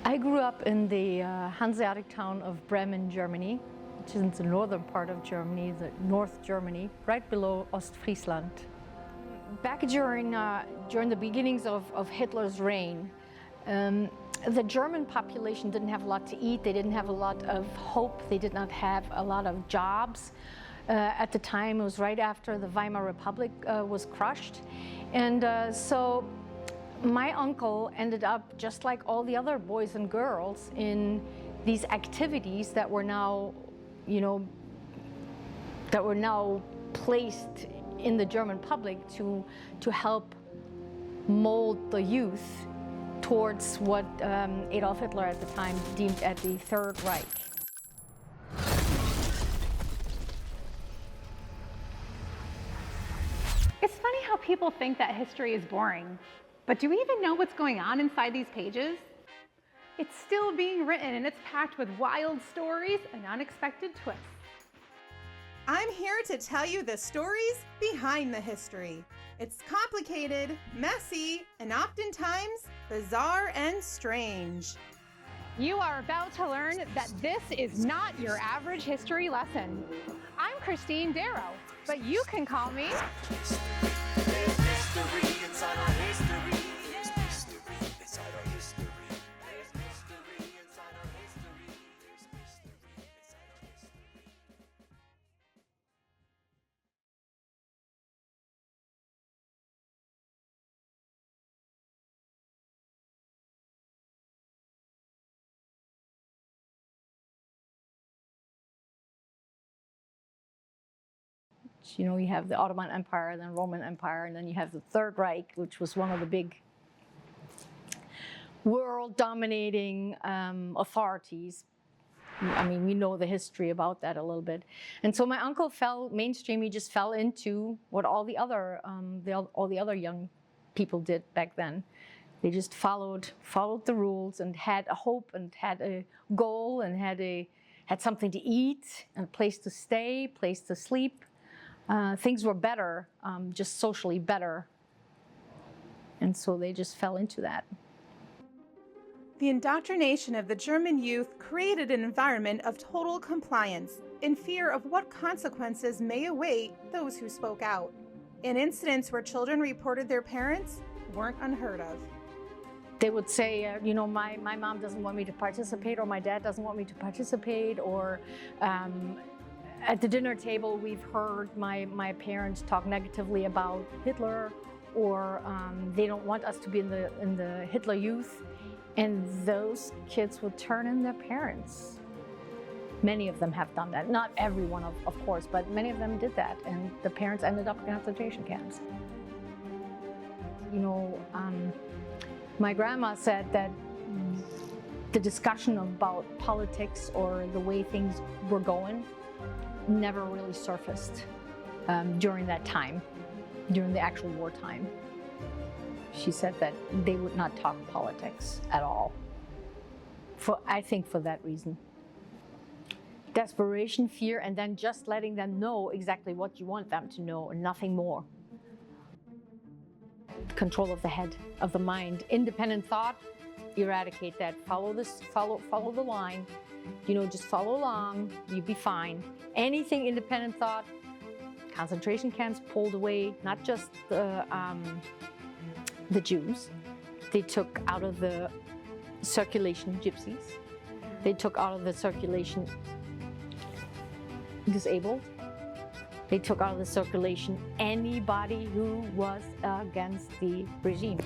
I grew up in the Hanseatic town of Bremen, Germany, which is in the northern part of Germany, the North Germany, right below Ostfriesland. Back during the beginnings of Hitler's reign, the German population didn't have a lot to eat, they didn't have a lot of hope, they did not have a lot of jobs. At the time, it was right after the Weimar Republic was crushed. And so my uncle ended up, just like all the other boys and girls, in these activities that were now, placed in the German public to help mold the youth towards what Adolf Hitler at the time deemed as the Third Reich. It's funny how people think that history is boring, but do we even know what's going on inside these pages? It's still being written and it's packed with wild stories and unexpected twists. I'm here to tell you the stories behind the history. It's complicated, messy, and oftentimes bizarre and strange. You are about to learn that this is not your average history lesson. I'm Christine Darrow, but you can call me You have the Ottoman Empire, then Roman Empire, and then you have the Third Reich, which was one of the big world-dominating authorities. I mean, we know the history about that a little bit. And so my uncle fell mainstream. He just fell into what all the other young people did back then. They just followed the rules and had a hope and had a goal and had something to eat and a place to stay, place to sleep. Things were better, just socially better. And so they just fell into that. The indoctrination of the German youth created an environment of total compliance in fear of what consequences may await those who spoke out. And incidents where children reported their parents weren't unheard of. They would say, my mom doesn't want me to participate, or my dad doesn't want me to participate, or at the dinner table, we've heard my parents talk negatively about Hitler, or they don't want us to be in the Hitler Youth, and those kids would turn in their parents. Many of them have done that. Not everyone, of course, but many of them did that, and the parents ended up in concentration camps. My grandma said that the discussion about politics or the way things were going never really surfaced during that time, during the actual wartime. She said that they would not talk politics at all, I think for that reason. Desperation, fear, and then just letting them know exactly what you want them to know and nothing more. Control of the head, of the mind, independent thought, eradicate that. Follow the line. Just follow along, you'll be fine. Anything independent thought, concentration camps pulled away, not just the Jews. They took out of the circulation gypsies. They took out of the circulation disabled. They took out of the circulation anybody who was against the regime.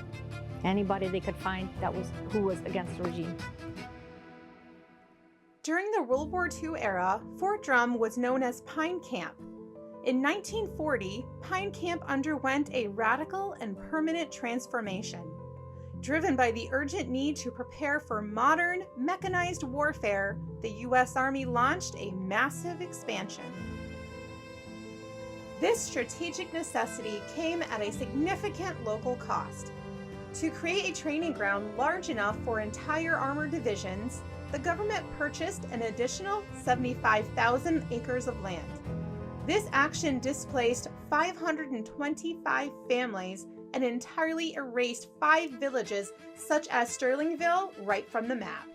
Anybody they could find who was against the regime. During the World War II era, Fort Drum was known as Pine Camp. In 1940, Pine Camp underwent a radical and permanent transformation. Driven by the urgent need to prepare for modern, mechanized warfare, the U.S. Army launched a massive expansion. This strategic necessity came at a significant local cost. To create a training ground large enough for entire armored divisions, the government purchased an additional 75,000 acres of land. This action displaced 525 families and entirely erased 5 villages such as Sterlingville right from the map.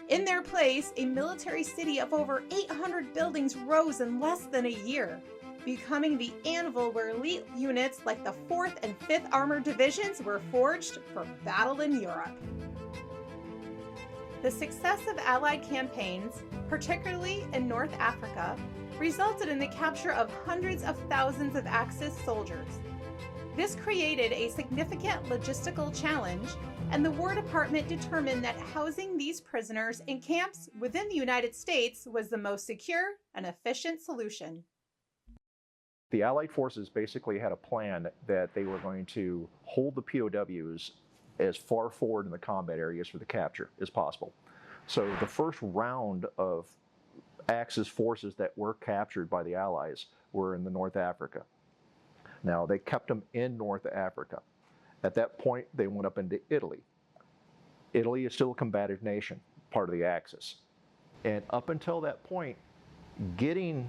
In their place, a military city of over 800 buildings rose in less than a year, becoming the anvil where elite units like the 4th and 5th Armored Divisions were forged for battle in Europe. The success of Allied campaigns, particularly in North Africa, resulted in the capture of hundreds of thousands of Axis soldiers. This created a significant logistical challenge, and the War Department determined that housing these prisoners in camps within the United States was the most secure and efficient solution. The Allied forces basically had a plan that they were going to hold the POWs as far forward in the combat areas for the capture as possible. So the first round of Axis forces that were captured by the Allies were in the North Africa. Now, they kept them in North Africa. At that point, they went up into Italy. Italy is still a combative nation, part of the Axis. And up until that point, getting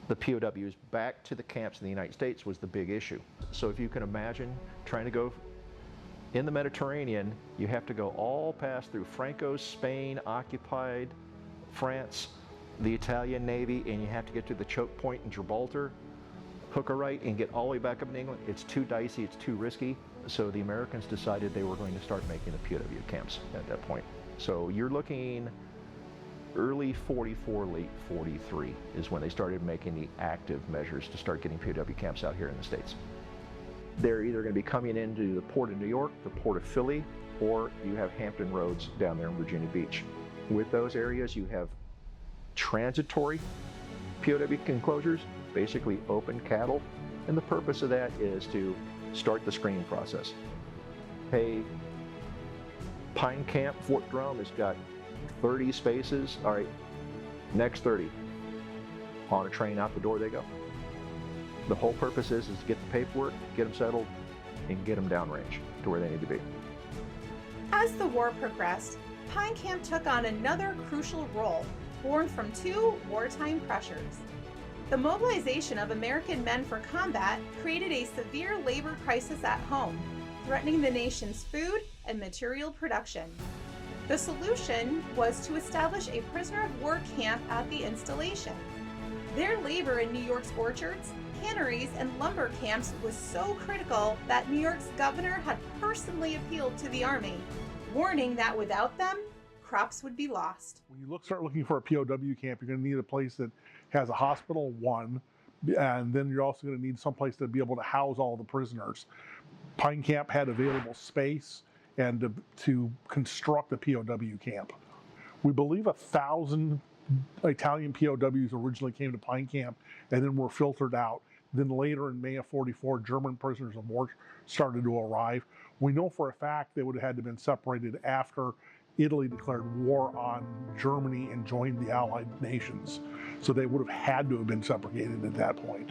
the POWs back to the camps in the United States was the big issue. So if you can imagine trying to go in the Mediterranean, you have to go all past through Franco's Spain, occupied France, the Italian Navy, and you have to get to the choke point in Gibraltar, hook a right, and get all the way back up in England. It's too dicey, it's too risky. So the Americans decided they were going to start making the POW camps at that point. So you're looking early 44, late 43 is when they started making the active measures to start getting POW camps out here in the States. They're either going to be coming into the Port of New York, the Port of Philly, or you have Hampton Roads down there in Virginia Beach. With those areas, you have transitory POW enclosures, basically open cattle, and the purpose of that is to start the screening process. Hey, Pine Camp, Fort Drum has got 30 spaces. All right, next 30. On a train out the door they go. The whole purpose is to get the paperwork, get them settled, and get them downrange to where they need to be. As the war progressed, Pine Camp took on another crucial role, born from 2 wartime pressures. The mobilization of American men for combat created a severe labor crisis at home, threatening the nation's food and material production. The solution was to establish a prisoner of war camp at the installation. Their labor in New York's orchards, canneries, and lumber camps was so critical that New York's governor had personally appealed to the Army, warning that without them, crops would be lost. When you start looking for a POW camp, you're going to need a place that has a hospital, one, and then you're also going to need someplace to be able to house all the prisoners. Pine Camp had available space and to construct a POW camp. We believe 1,000 Italian POWs originally came to Pine Camp and then were filtered out. Then later in May of '44, German prisoners of war started to arrive. We know for a fact they would have had to have been separated after Italy declared war on Germany and joined the Allied nations. So they would have had to have been separated at that point.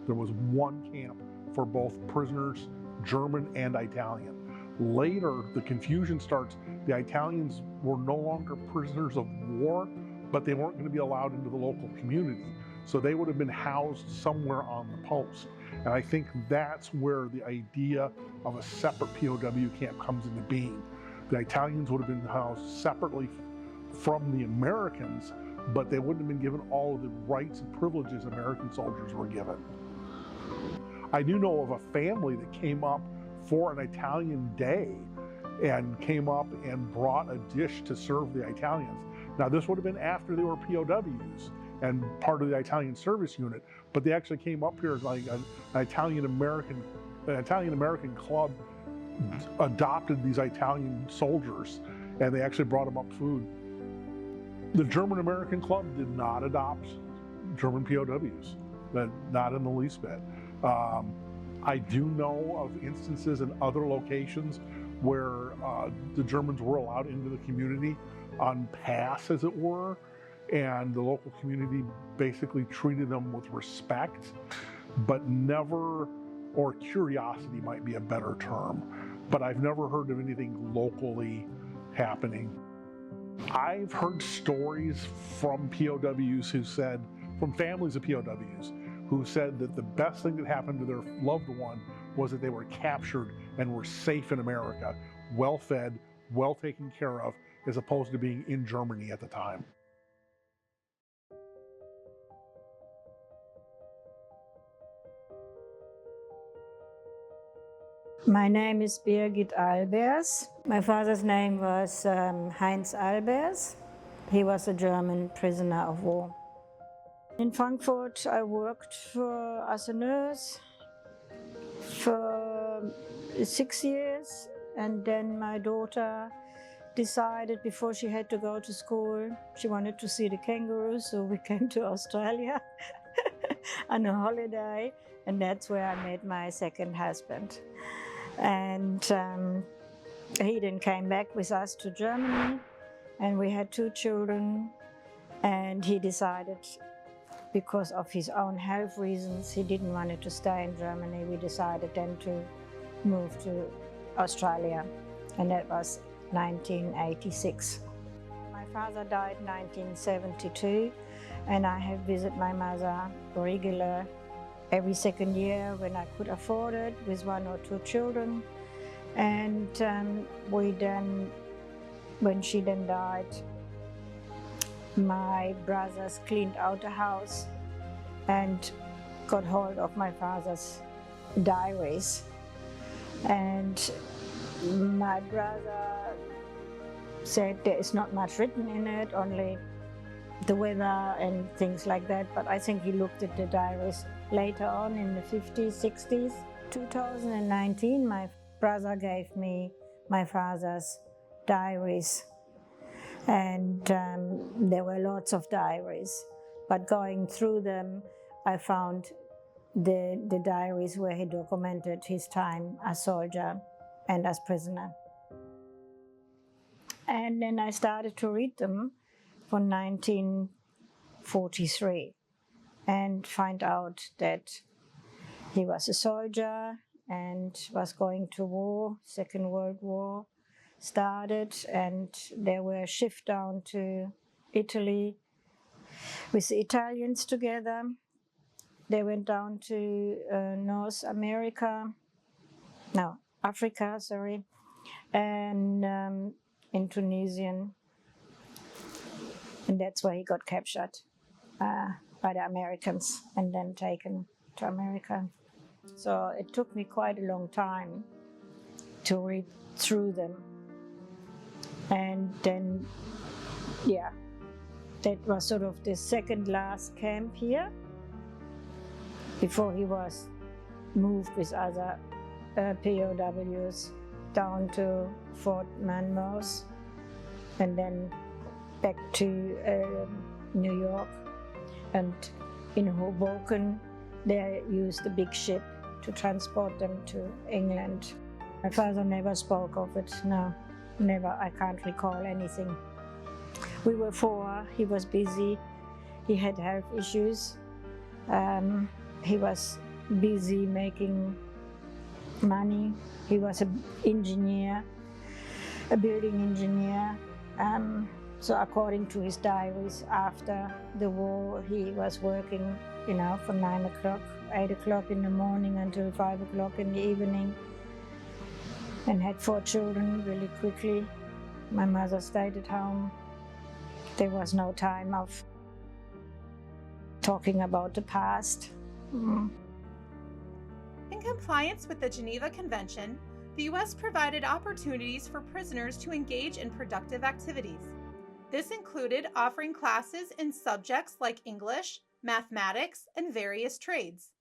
There was one camp for both prisoners, German and Italian. Later, the confusion starts. The Italians were no longer prisoners of war, but they weren't going to be allowed into the local community. So they would have been housed somewhere on the post. And I think that's where the idea of a separate POW camp comes into being. The Italians would have been housed separately from the Americans, but they wouldn't have been given all of the rights and privileges American soldiers were given. I do know of a family that came up for an Italian day and came up and brought a dish to serve the Italians. Now this would have been after they were POWs and part of the Italian service unit, but they actually came up here like an Italian-American club adopted these Italian soldiers, and they actually brought them up food. The German-American club did not adopt German POWs, not in the least bit. I do know of instances in other locations where the Germans were allowed into the community on pass, as it were, and the local community basically treated them with respect, but never, or curiosity might be a better term, but I've never heard of anything locally happening. I've heard stories from POWs who said, from families of POWs, who said that the best thing that happened to their loved one was that they were captured and were safe in America, well fed, well taken care of, as opposed to being in Germany at the time. My name is Birgit Albers. My father's name was Heinz Albers. He was a German prisoner of war. In Frankfurt, I worked as a nurse for 6 years, and then my daughter decided before she had to go to school, she wanted to see the kangaroos, so we came to Australia on a holiday, and that's where I met my second husband. And he then came back with us to Germany, and we had 2 children, and he decided, because of his own health reasons, he didn't want to stay in Germany. We decided then to move to Australia, and that was 1986. My father died in 1972, and I have visited my mother regular every second year when I could afford it, with 1 or 2 children. And when she then died, my brothers cleaned out the house and got hold of my father's diaries. And my brother said there is not much written in it, only the weather and things like that. But I think he looked at the diaries later on in the 50s, 60s. 2019, my brother gave me my father's diaries. And there were lots of diaries. But going through them, I found the diaries where he documented his time as soldier and as prisoner. And then I started to read them from 1943 and find out that he was a soldier and was going to war. Second World War started, and they were shipped down to Italy with the Italians together. They went down to Africa, and in Tunisia, and that's where he got captured by the Americans and then taken to America. So it took me quite a long time to read through them. And then, that was sort of the second last camp here before he was moved with other POWs down to Fort Monmouth and then back to New York. And in Hoboken, they used a big ship to transport them to England. My father never spoke of it, no, never. I can't recall anything. We were 4, he was busy, he had health issues. He was busy making money. He was an engineer, a building engineer. So according to his diaries, after the war, he was working, from 9 o'clock, 8 o'clock in the morning until 5 o'clock in the evening, and had 4 children really quickly. My mother stayed at home. There was no time of talking about the past. In compliance with the Geneva Convention, the U.S. provided opportunities for prisoners to engage in productive activities. This included offering classes in subjects like English, mathematics, and various trades.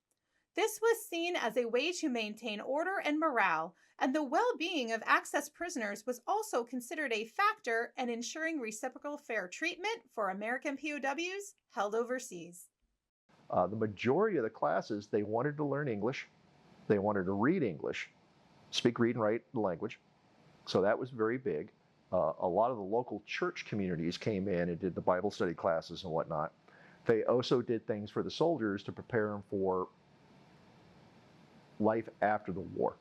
This was seen as a way to maintain order and morale, and the well-being of access prisoners was also considered a factor in ensuring reciprocal fair treatment for American POWs held overseas. The majority of the classes, they wanted to learn English. They wanted to read English, speak, read, and write the language. So that was very big. A lot of the local church communities came in and did the Bible study classes and whatnot. They also did things for the soldiers to prepare them for life after the war.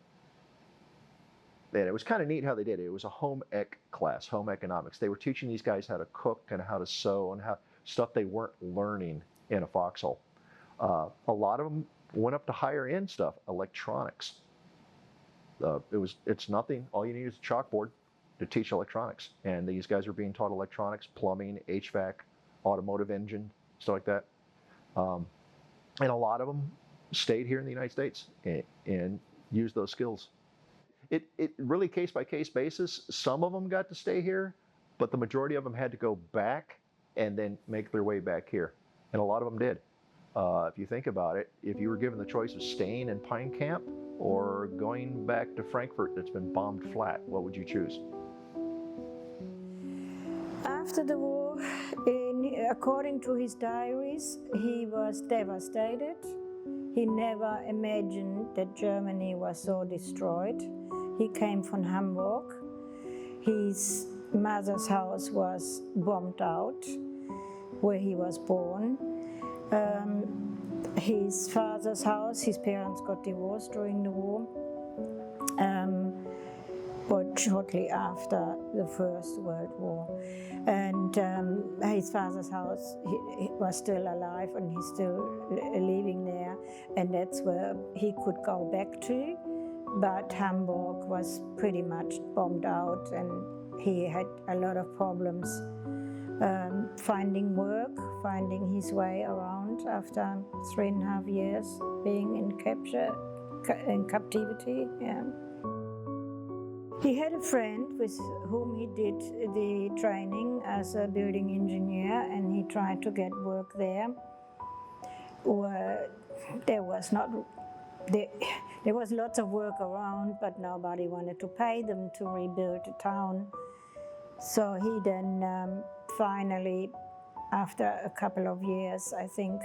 And it was kind of neat how they did it. It was a home ec class, home economics. They were teaching these guys how to cook and how to sew and how stuff they weren't learning in a foxhole. A lot of them went up to higher end stuff, electronics. It's nothing. All you need is a chalkboard to teach electronics. And these guys are being taught electronics, plumbing, HVAC, automotive engine, stuff like that. And a lot of them stayed here in the United States and used those skills. It really case by case basis. Some of them got to stay here, but the majority of them had to go back and then make their way back here. And a lot of them did. If you think about it, if you were given the choice of staying in Pine Camp or going back to Frankfurt that's been bombed flat, what would you choose? After the war, according to his diaries, he was devastated. He never imagined that Germany was so destroyed. He came from Hamburg. His mother's house was bombed out, where he was born. His father's house, his parents got divorced during the war, but shortly after the First World War. And his father's house, he was still alive and he's still living there, and that's where he could go back to. But Hamburg was pretty much bombed out and he had a lot of problems finding work, finding his way around after 3.5 years being in captivity. Yeah. He had a friend with whom he did the training as a building engineer, and he tried to get work there. There was lots of work around, but nobody wanted to pay them to rebuild the town. So he then finally, after a couple of years, I think,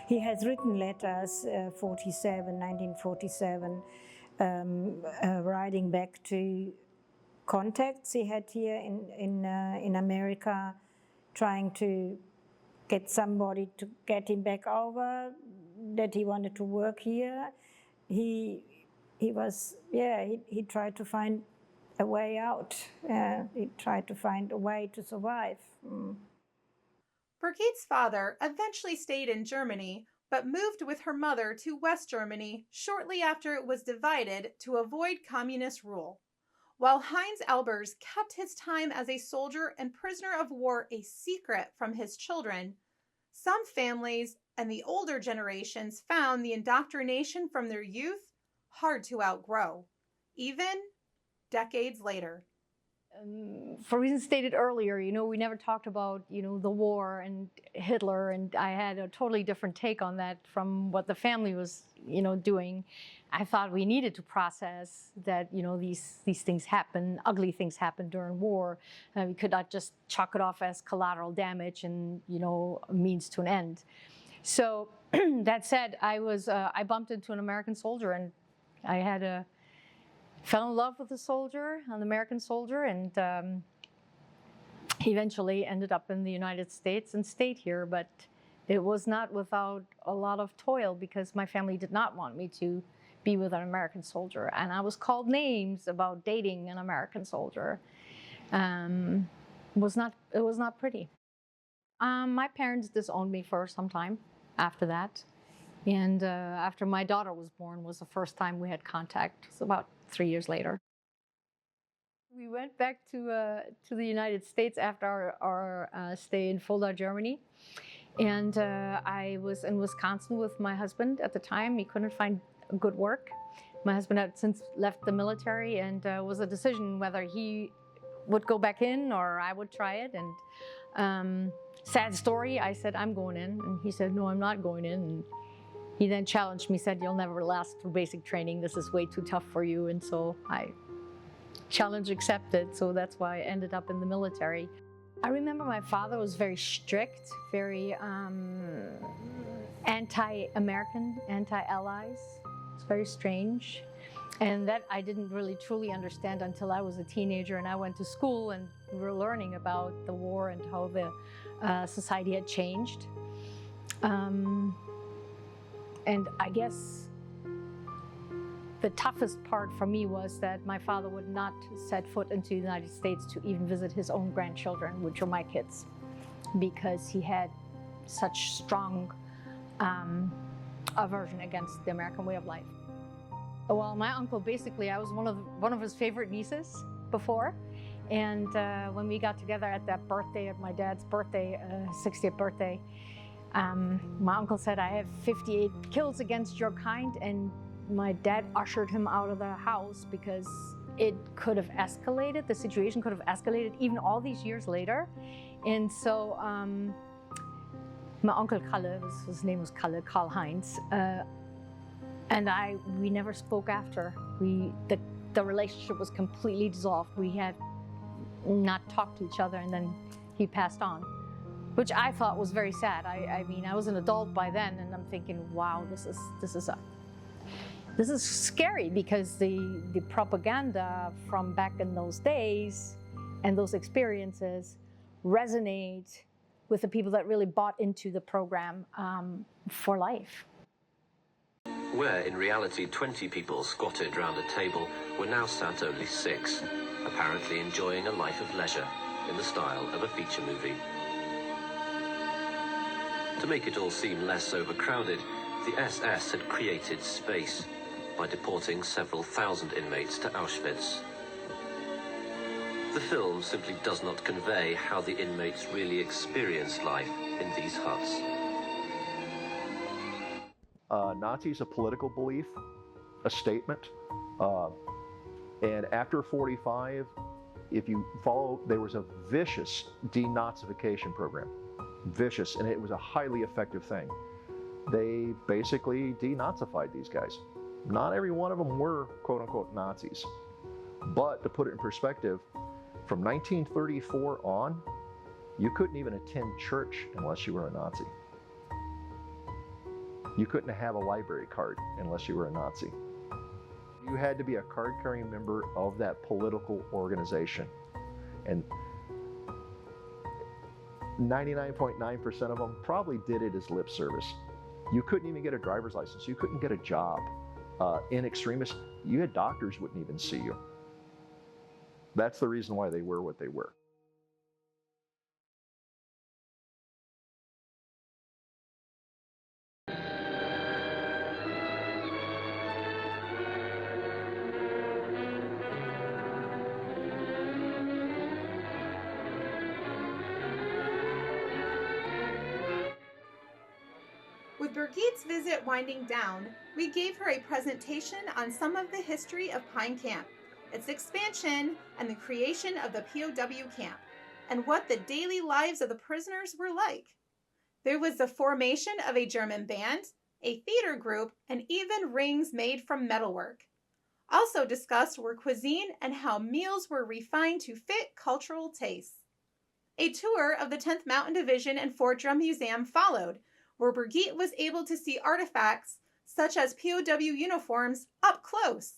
he has written letters, 1947, writing back to contacts he had here in America, trying to get somebody to get him back over, that he wanted to work here. He tried to find a way out. He tried to find a way to survive. Brigide's father eventually stayed in Germany, but moved with her mother to West Germany shortly after it was divided to avoid communist rule. While Heinz Albers kept his time as a soldier and prisoner of war a secret from his children, some families and the older generations found the indoctrination from their youth hard to outgrow, even decades later. For reasons stated earlier, we never talked about, the war and Hitler, and I had a totally different take on that from what the family was, doing. I thought we needed to process that, these things happen, ugly things happen during war. We could not just chalk it off as collateral damage and, a means to an end. So that said, I bumped into an American soldier, and I fell in love with an American soldier, and eventually ended up in the United States and stayed here. But it was not without a lot of toil, because my family did not want me to be with an American soldier. And I was called names about dating an American soldier. It was not pretty. My parents disowned me for some time after that. And after my daughter was born was the first time we had contact. It was about 3 years later. We went back to the United States after our stay in Fulda, Germany. And I was in Wisconsin with my husband at the time. He couldn't find good work. My husband had since left the military, and it was a decision whether he would go back in or I would try it. And sad story, I said, I'm going in. And he said, no, I'm not going in. And he then challenged me, said, you'll never last through basic training. This is way too tough for you. And so I challenge accepted. So that's why I ended up in the military. I remember my father was very strict, very anti-American, anti-allies. It's very strange. And that I didn't really truly understand until I was a teenager and I went to school and we were learning about the war and how the society had changed. And I guess the toughest part for me was that my father would not set foot into the United States to even visit his own grandchildren, which are my kids, because he had such strong aversion against the American way of life. Well, my uncle, basically, I was one of his favorite nieces before. And when we got together at that birthday, at my dad's birthday, 60th birthday, my uncle said, I have 58 kills against your kind. And my dad ushered him out of the house because it could have escalated. The situation could have escalated even all these years later. And so my uncle Kalle, his name was Kalle, Karl-Heinz, and we never spoke after. The relationship was completely dissolved. We had not talked to each other, and then he passed on, which I thought was very sad. I mean, I was an adult by then, and I'm thinking, wow, this is scary, because the propaganda from back in those days and those experiences resonate with the people that really bought into the program for life. Where in reality 20 people squatted round a table were now sat only 6, apparently enjoying a life of leisure in the style of a feature movie. To make it all seem less overcrowded, the SS had created space by deporting several thousand inmates to Auschwitz. The film simply does not convey how the inmates really experienced life in these huts. Nazis, a political belief, a statement, and after 45, if you follow, there was a vicious denazification program, vicious, and it was a highly effective thing. They basically denazified these guys. Not every one of them were quote-unquote Nazis, but to put it in perspective, from 1934 on, you couldn't even attend church unless you were a Nazi. You couldn't have a library card unless you were a Nazi. You had to be a card-carrying member of that political organization. And 99.9% of them probably did it as lip service. You couldn't even get a driver's license. You couldn't get a job. In extremis, you had doctors wouldn't even see you. That's the reason why they were what they were. With Birgitte's visit winding down, we gave her a presentation on some of the history of Pine Camp, its expansion, and the creation of the POW camp, and what the daily lives of the prisoners were like. There was the formation of a German band, a theater group, and even rings made from metalwork. Also discussed were cuisine and how meals were refined to fit cultural tastes. A tour of the 10th Mountain Division and Fort Drum Museum followed, where Birgitte was able to see artifacts such as POW uniforms up close.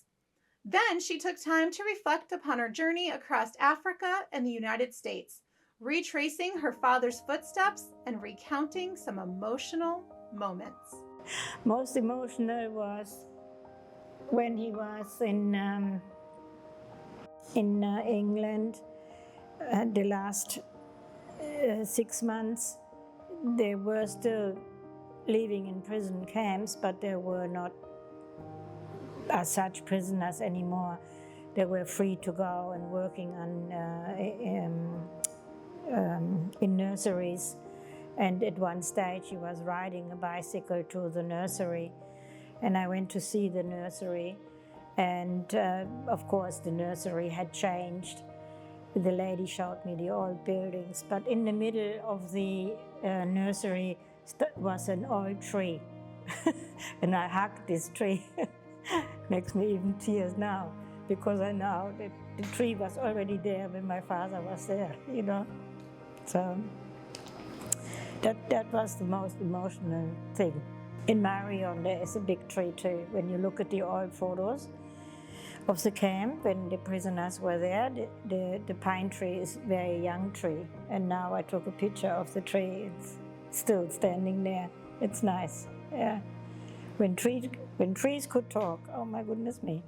Then she took time to reflect upon her journey across Africa and the United States, retracing her father's footsteps and recounting some emotional moments. Most emotional was when he was in England, the last 6 months. They were still living in prison camps, but they were not as such prisoners anymore. They were free to go and working in nurseries. And at one stage he was riding a bicycle to the nursery, and I went to see the nursery, and of course the nursery had changed. The lady showed me the old buildings, but in the middle of the nursery was an old tree. And I hugged this tree. Makes me even tears now, because I know that the tree was already there when my father was there, you know. So that was the most emotional thing. In Marion there is a big tree too. When you look at the old photos of the camp, when the prisoners were there, the pine tree is a very young tree. And now I took a picture of the tree. It's still standing there. It's nice. Yeah. When trees could talk, oh my goodness me.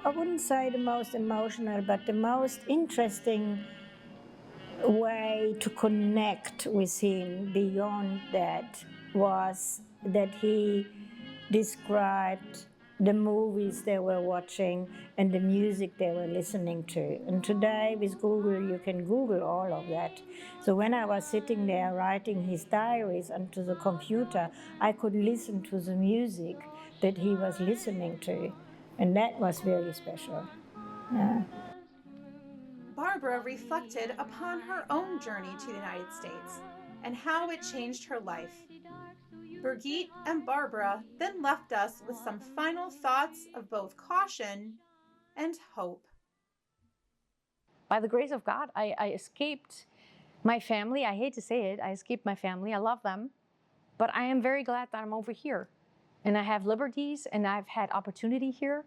I wouldn't say the most emotional, but the most interesting way to connect with him beyond that was that he described the movies they were watching and the music they were listening to. And today with Google, you can Google all of that. So when I was sitting there writing his diaries onto the computer, I could listen to the music that he was listening to. And that was very special. Yeah. Barbara reflected upon her own journey to the United States and how it changed her life. Birgit and Barbara then left us with some final thoughts of both caution and hope. By the grace of God, I escaped my family. I hate to say it, I escaped my family. I love them. But I am very glad that I'm over here. And I have liberties and I've had opportunity here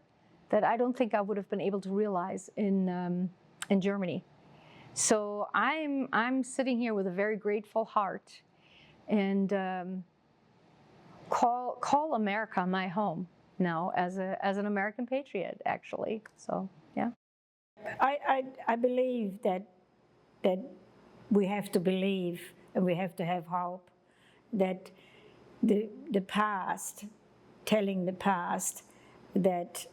that I don't think I would have been able to realize in Germany. So I'm sitting here with a very grateful heart and call America my home now as an American patriot, actually. So yeah. I believe that we have to believe and we have to have hope that the past, telling the past that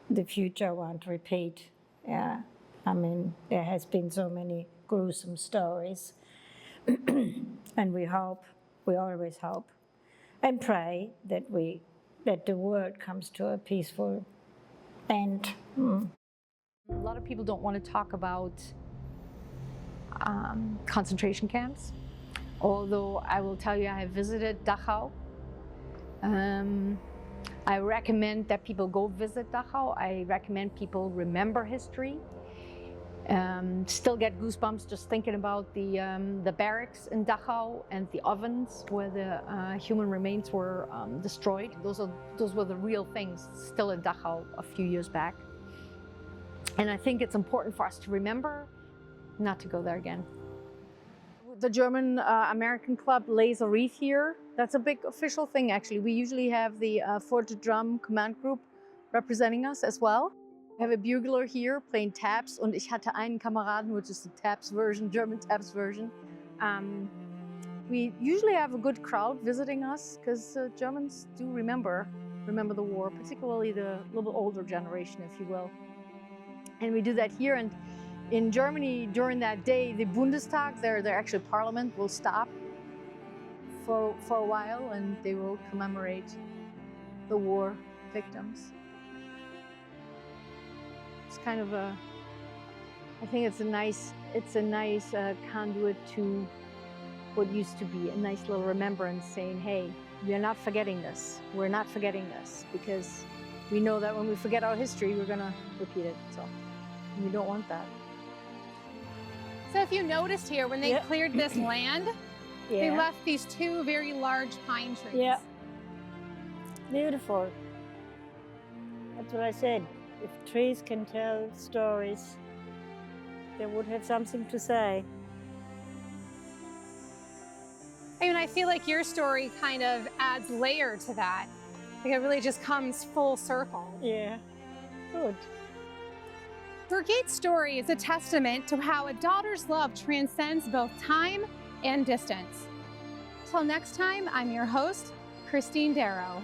the future won't repeat. Yeah, I mean, there has been so many gruesome stories and we hope, we always hope and pray that the world comes to a peaceful end. A lot of people don't want to talk about concentration camps, although I will tell you I have visited Dachau. I recommend that people go visit Dachau. I recommend people remember history. Still get goosebumps just thinking about the barracks in Dachau and the ovens where the human remains were destroyed. Those were the real things still in Dachau a few years back. And I think it's important for us to remember not to go there again. The German American Club lays a wreath here. That's a big official thing, actually. We usually have the Fort Drum Command Group representing us as well. I have a bugler here playing taps, und ich hatte einen Kameraden, which is the taps version, German taps version. We usually have a good crowd visiting us because Germans do remember the war, particularly the little older generation, if you will. And we do that here. And in Germany, during that day, the Bundestag, their actual parliament, will stop for a while and they will commemorate the war victims. It's kind of I think it's a nice conduit to what used to be a nice little remembrance saying, hey, we are not forgetting this. We're not forgetting this because we know that when we forget our history, we're gonna repeat it. So we don't want that. So if you noticed here, when they cleared this land, they left these two very large pine trees. Yeah. Beautiful. That's what I said. If trees can tell stories, they would have something to say. I mean, I feel like your story kind of adds layer to that. Like it really just comes full circle. Yeah, good. Birgit's story is a testament to how a daughter's love transcends both time and distance. Till next time, I'm your host, Christine Darrow.